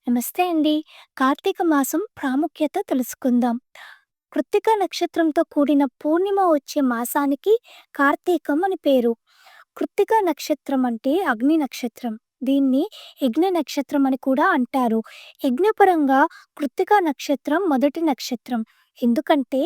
నమస్తే అండి. కార్తీక మాసం ప్రాముఖ్యత తెలుసుకుందాం. కృత్తిక నక్షత్రంతో కూడిన పూర్ణిమ వచ్చే మాసానికి కార్తీకం అని పేరు. కృత్తిక నక్షత్రం అంటే అగ్ని నక్షత్రం. దీన్ని యజ్ఞ నక్షత్రం అని కూడా అంటారు. యజ్ఞపరంగా కృత్తిక నక్షత్రం మొదటి నక్షత్రం. ఎందుకంటే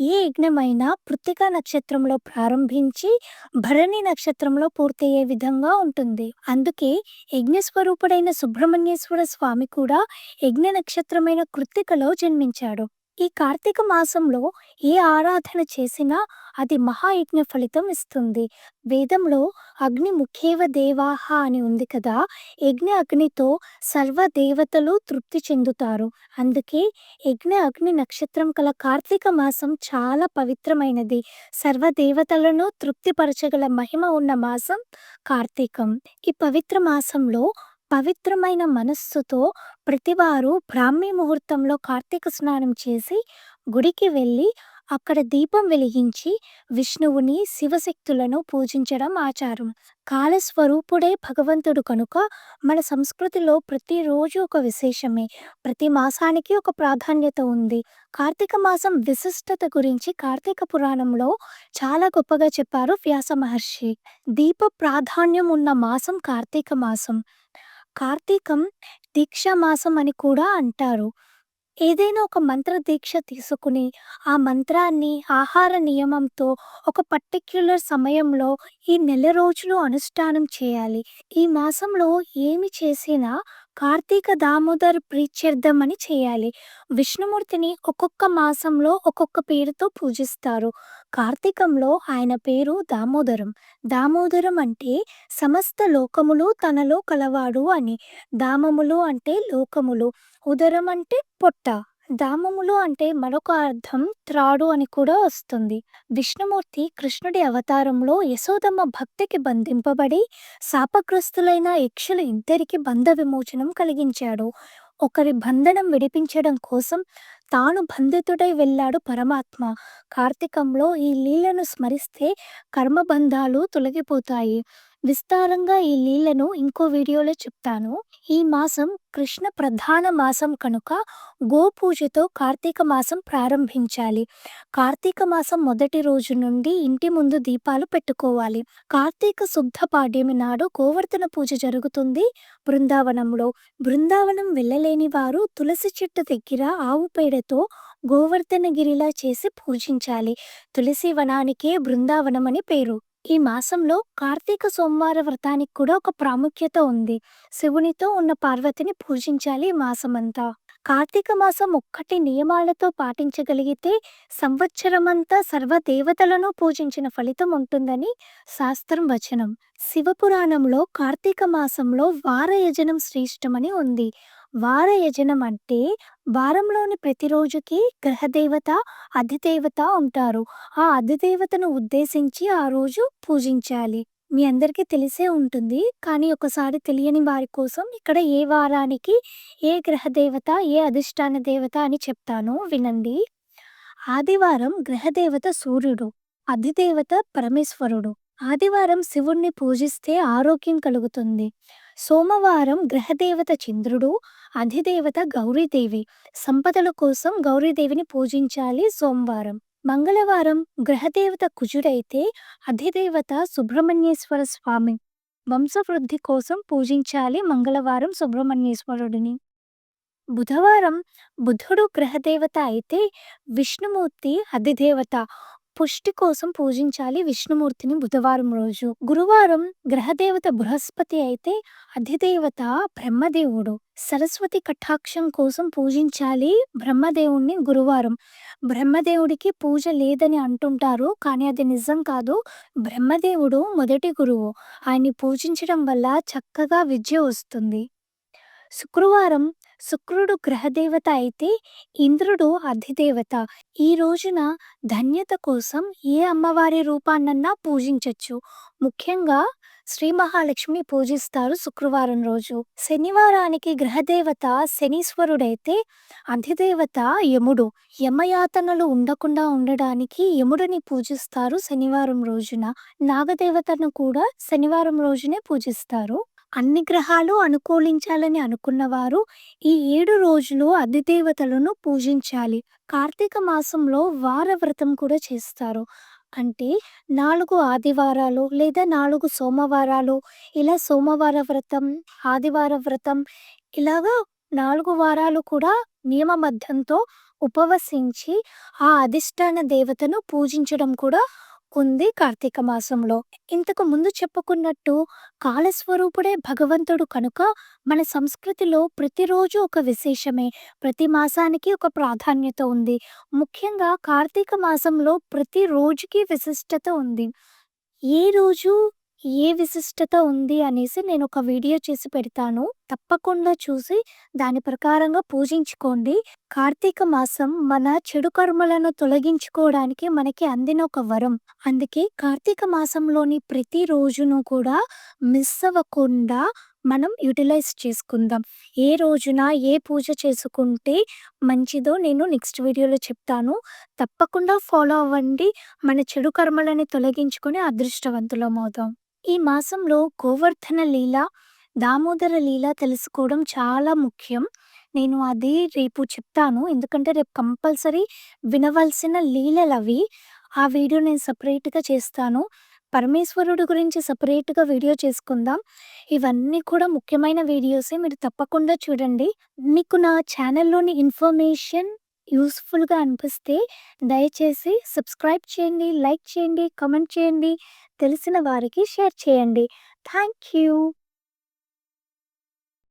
ఏ యజ్ఞమైనా కృత్తిక నక్షత్రంలో ప్రారంభించి భరణి నక్షత్రంలో పూర్తయ్యే విధంగా ఉంటుంది. అందుకే యజ్ఞస్వరూపుడైన సుబ్రహ్మణ్యేశ్వర స్వామి కూడా యజ్ఞ నక్షత్రమైన కృత్తికలో జన్మించాడు. ఈ కార్తీక మాసంలో ఏ ఆరాధన చేసినా అది మహాయజ్ఞ ఫలితం ఇస్తుంది. వేదంలో అగ్ని ముఖ్యేవ దేవాహ అని ఉంది కదా. యజ్ఞ అగ్నితో సర్వ దేవతలు తృప్తి చెందుతారు. అందుకే యజ్ఞ అగ్ని నక్షత్రం కల కార్తీక మాసం చాలా పవిత్రమైనది. సర్వ దేవతలను తృప్తిపరచగల మహిమ ఉన్న మాసం కార్తీకం. ఈ పవిత్ర మాసంలో పవిత్రమైన మనస్సుతో ప్రతివారు బ్రాహ్మీ ముహూర్తంలో కార్తీక స్నానం చేసి గుడికి వెళ్ళి అక్కడ దీపం వెలిగించి విష్ణువుని శివశక్తులను పూజించడం ఆచారం. కాలస్వరూపుడే భగవంతుడు కనుక మన సంస్కృతిలో ప్రతిరోజు ఒక విశేషమే. ప్రతి మాసానికి ఒక ప్రాధాన్యత ఉంది. కార్తీక మాసం విశిష్టత గురించి కార్తీక పురాణంలో చాలా గొప్పగా చెప్పారు వ్యాస మహర్షి. దీప ప్రాధాన్యం ఉన్న మాసం కార్తీక మాసం. కార్తీకం దీక్షా మాసం అని కూడా అంటారు. ఏదైనా ఒక మంత్ర దీక్ష తీసుకుని, ఆ మంత్రాన్ని ఆహార నియమంతో ఒక పర్టిక్యులర్ సమయంలో ఈ నెల రోజులు అనుష్ఠానం చేయాలి. ఈ మాసంలో ఏమి చేసినా కార్తీక దామోదర్ ప్రీత్యర్థం అని చేయాలి. విష్ణుమూర్తిని ఒక్కొక్క మాసంలో ఒక్కొక్క పేరుతో పూజిస్తారు. కార్తీకంలో ఆయన పేరు దామోదరం. దామోదరం అంటే సమస్త లోకములు తనలో కలవాడు అని. దామములు అంటే లోకములు, ఉదరం అంటే పొట్ట. దామములు అంటే మరొక అర్థం త్రాడు అని కూడా వస్తుంది. విష్ణుమూర్తి కృష్ణుడి అవతారంలో యశోదమ్మ భక్తికి బంధింపబడి శాపగ్రస్తులైన యక్షులు ఇద్దరికి బంధ విమోచనం కలిగించాడు. ఒకరి బంధనం విడిపించడం కోసం తాను బంధితుడై వెళ్ళాడు పరమాత్మ. కార్తీకంలో ఈ లీలను స్మరిస్తే కర్మబంధాలు తొలగిపోతాయి. విస్తారంగా ఈ లీలను ఇంకో వీడియోలో చెప్తాను. ఈ మాసం కృష్ణ ప్రధాన మాసం కనుక గోపూజతో కార్తీక మాసం ప్రారంభించాలి. కార్తీక మాసం మొదటి రోజు నుండి ఇంటి ముందు దీపాలు పెట్టుకోవాలి. కార్తీక శుద్ధ పాడ్యమి నాడు గోవర్ధన పూజ జరుగుతుంది బృందావనంలో. బృందావనం వెళ్ళలేని వారు తులసి చెట్టు దగ్గర ఆవు పేడతో గోవర్ధనగిరిలా చేసి పూజించాలి. తులసి వనానికే బృందావనం అని పేరు. ఈ మాసంలో కార్తీక సోమవార వ్రతానికి కూడా ఒక ప్రాముఖ్యత ఉంది. శివునితో ఉన్న పార్వతిని పూజించాలి ఈ మాసమంతా. కార్తీక మాసం ఒక్కటి నియమాలతో పాటించగలిగితే సంవత్సరమంతా సర్వ దేవతలను పూజించిన ఫలితం ఉంటుందని శాస్త్రం వచనం. శివపురాణంలో కార్తీక మాసంలో వారయజనం శ్రేష్టమని ఉంది. వారయజనం అంటే వారంలోని ప్రతిరోజుకి గ్రహదేవత, అధిదేవత ఉంటారు. ఆ అధిదేవతను ఉద్దేశించి ఆ రోజు పూజించాలి. మీ అందరికీ తెలిసే ఉంటుంది. కానీ ఒకసారి తెలియని వారి కోసం ఇక్కడ ఏ వారానికి ఏ గ్రహదేవత, ఏ అధిష్టాన దేవత అని చెప్తాను వినండి. ఆదివారం గ్రహదేవత సూర్యుడు, అధిదేవత పరమేశ్వరుడు. ఆదివారం శివుణ్ణి పూజిస్తే ఆరోగ్యం కలుగుతుంది. సోమవారం గ్రహదేవత చంద్రుడు, అధిదేవత గౌరీదేవి. సంపదల కోసం గౌరీదేవిని పూజించాలి సోమవారం. మంగళవారం గ్రహదేవత కుజుడైతే అధిదేవత సుబ్రహ్మణ్యేశ్వర స్వామి. వంశవృద్ధి కోసం పూజించాలి మంగళవారం సుబ్రహ్మణ్యేశ్వరుడిని. బుధవారం బుధుడు గ్రహదేవత అయితే విష్ణుమూర్తి అధిదేవత. పుష్టి కోసం పూజించాలి విష్ణుమూర్తిని బుధవారం రోజు. గురువారం గ్రహదేవత బృహస్పతి అయితే అధిదేవత బ్రహ్మదేవుడు. సరస్వతి కటాక్షం కోసం పూజించాలి బ్రహ్మదేవుణ్ణి గురువారం. బ్రహ్మదేవుడికి పూజ లేదని అంటుంటారు, కానీ అది నిజం కాదు. బ్రహ్మదేవుడు మొదటి గురువు. ఆయన్ని పూజించడం వల్ల చక్కగా విద్య వస్తుంది. శుక్రవారం శుక్రుడు గ్రహదేవత అయితే ఇంద్రుడు అధిదేవత. ఈ రోజున ధన్యత కోసం ఏ అమ్మవారి రూపాన్నన్నా పూజించొచ్చు. ముఖ్యంగా శ్రీ మహాలక్ష్మి పూజిస్తారు శుక్రవారం రోజు. శనివారానికి గ్రహదేవత శనీశ్వరుడైతే అధిదేవత యముడు. యమయాతనలు ఉండకుండా ఉండడానికి యముడిని పూజిస్తారు శనివారం రోజున. నాగదేవతను కూడా శనివారం రోజునే పూజిస్తారు. అన్ని గ్రహాలు అనుకూలించాలని అనుకున్నవారు ఈ 7 రోజులు అధిదేవతలను పూజించాలి. కార్తీక మాసంలో వారవ్రతం కూడా చేస్తారు. అంటే 4 ఆదివారాలు లేదా 4 సోమవారాలు ఇలా సోమవార వ్రతం, ఆదివార వ్రతం ఇలాగా 4 వారాలు కూడా నియమబద్ధంతో ఉపవసించి ఆ అధిష్టాన దేవతను పూజించడం కూడా ఉంది కార్తీక మాసంలో. ఇంతకు ముందు చెప్పుకున్నట్టు కాలస్వరూపుడే భగవంతుడు కనుక మన సంస్కృతిలో ప్రతిరోజు ఒక విశేషమే. ప్రతి మాసానికి ఒక ప్రాధాన్యత ఉంది. ముఖ్యంగా కార్తీక మాసంలో ప్రతి రోజుకి విశిష్టత ఉంది. ఏ రోజు ఏ విశిష్టత ఉంది అనేసి నేను ఒక వీడియో చేసి పెడతాను. తప్పకుండా చూసి దాని ప్రకారంగా పూజించుకోండి. కార్తీక మాసం మన చెడు కర్మలను తొలగించుకోవడానికి మనకి అందిన ఒక వరం. అందుకే కార్తీక మాసంలోని ప్రతి రోజును కూడా మిస్ అవ్వకుండా మనం యుటిలైజ్ చేసుకుందాం. ఏ రోజున ఏ పూజ చేసుకుంటే మంచిదో నేను నెక్స్ట్ వీడియోలో చెప్తాను. తప్పకుండా ఫాలో అవ్వండి. మన చెడు కర్మలని తొలగించుకొని అదృష్టవంతులమవుదాం. ఈ మాసంలో గోవర్ధన లీల, దామోదర లీల తెలుసుకోవడం చాలా ముఖ్యం. నేను అది రేపు చెప్తాను. ఎందుకంటే రేపు కంపల్సరీ వినవలసిన లీలలవి. ఆ వీడియో నేను సెపరేట్‌గా చేస్తాను. పరమేశ్వరుడు గురించి సెపరేట్‌గా వీడియో చేసుకుందాం. ఇవన్నీ కూడా ముఖ్యమైన వీడియోసే. మీరు తప్పకుండా చూడండి. మీకు నా ఛానల్‌లోని ఇన్ఫర్మేషన్ యూజ్‌ఫుల్‌గా అనిపిస్తే దయచేసి సబ్స్క్రైబ్ చేయండి, లైక్ చేయండి, కామెంట్ చేయండి. తెలిసిన వారికి షేర్ చేయండి. Thank you.